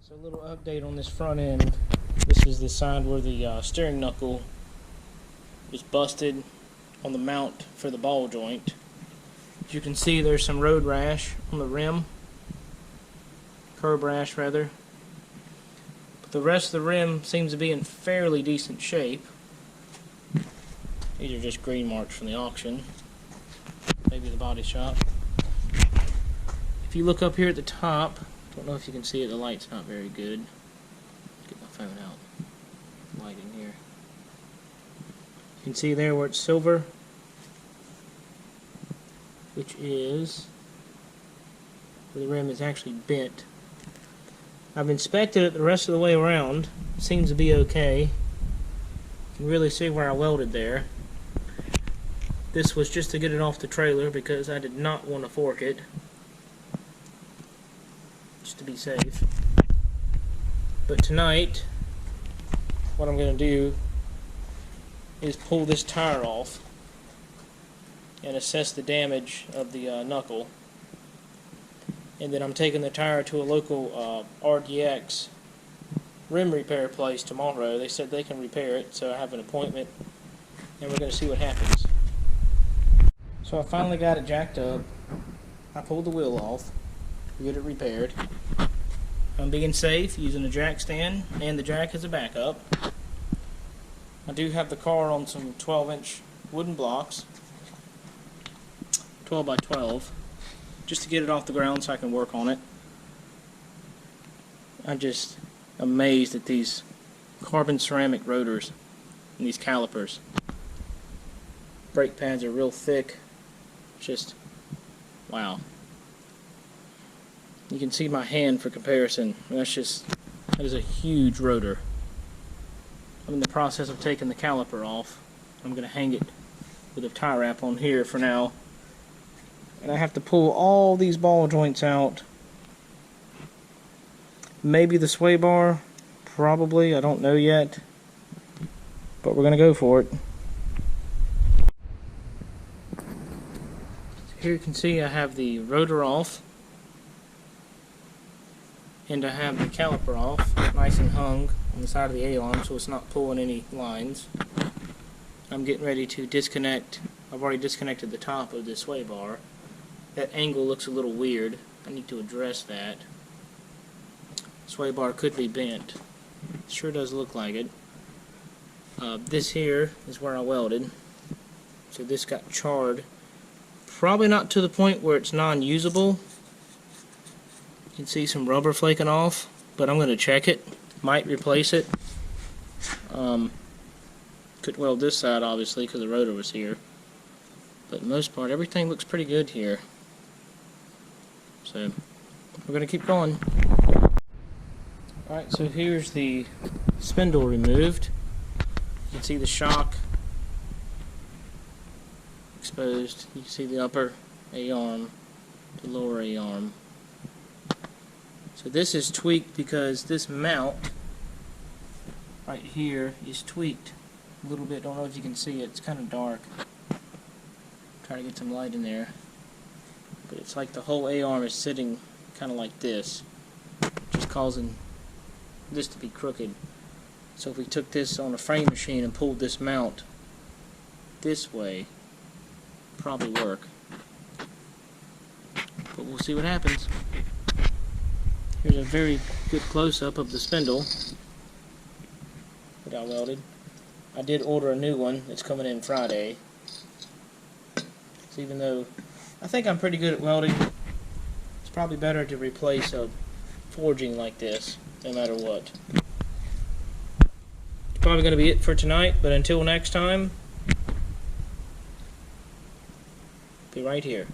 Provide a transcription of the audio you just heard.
So a little update on this front end. This is the side where the steering knuckle was busted on the mount for the ball joint. As you can see, there's some road rash on the rim. Curb rash, rather. But the rest of the rim seems to be in fairly decent shape. These are just green marks from the auction. Maybe the body shop. If you look up here at the top, don't know if you can see it, the light's not very good. Get my phone out. Lighting here. You can see there where it's silver, which is where the rim is actually bent. I've inspected it the rest of the way around. It seems to be okay. You can really see where I welded there. This was just to get it off the trailer because I did not want to fork it. Just to be safe. But tonight, what I'm going to do is pull this tire off and assess the damage of the knuckle. And then I'm taking the tire to a local RDX rim repair place tomorrow. They said they can repair it, so I have an appointment and we're going to see what happens. So I finally got it jacked up. I pulled the wheel off to get it repaired. I'm being safe using a jack stand and the jack as a backup. I do have the car on some 12-inch wooden blocks, 12 by 12, just to get it off the ground so I can work on it. I'm just amazed at these carbon ceramic rotors and these calipers. Brake pads are real thick. Just wow. You can see my hand for comparison. That is a huge rotor. I'm in the process of taking the caliper off. I'm going to hang it with a tie wrap on here for now. And I have to pull all these ball joints out. Maybe the sway bar, probably, I don't know yet. But we're going to go for it. Here you can see I have the rotor off. And I have the caliper off, nice and hung on the side of the A-arm so it's not pulling any lines. I'm getting ready to disconnect. I've already disconnected the top of this sway bar. That angle looks a little weird. I need to address that. Sway bar could be bent. It sure does look like it. This here is where I welded. So this got charred. Probably not to the point where it's non-usable. You can see some rubber flaking off, but I'm going to check it. Might replace it. Could weld this side obviously because the rotor was here. But for the most part, everything looks pretty good here. So we're going to keep going. Alright, so here's the spindle removed. You can see the shock exposed. You can see the upper A-arm, the lower A-arm. So this is tweaked because this mount right here is tweaked a little bit. Don't know if you can see it. It's kind of dark. Try to get some light in there. But it's like the whole A-arm is sitting kind of like this, just causing this to be crooked. So if we took this on a frame machine and pulled this mount this way, probably work. But we'll see what happens. Here's a very good close-up of the spindle that I welded. I did order a new one. It's coming in Friday. So even though I think I'm pretty good at welding, it's probably better to replace a forging like this, no matter what. It's probably going to be it for tonight, but until next time, be right here.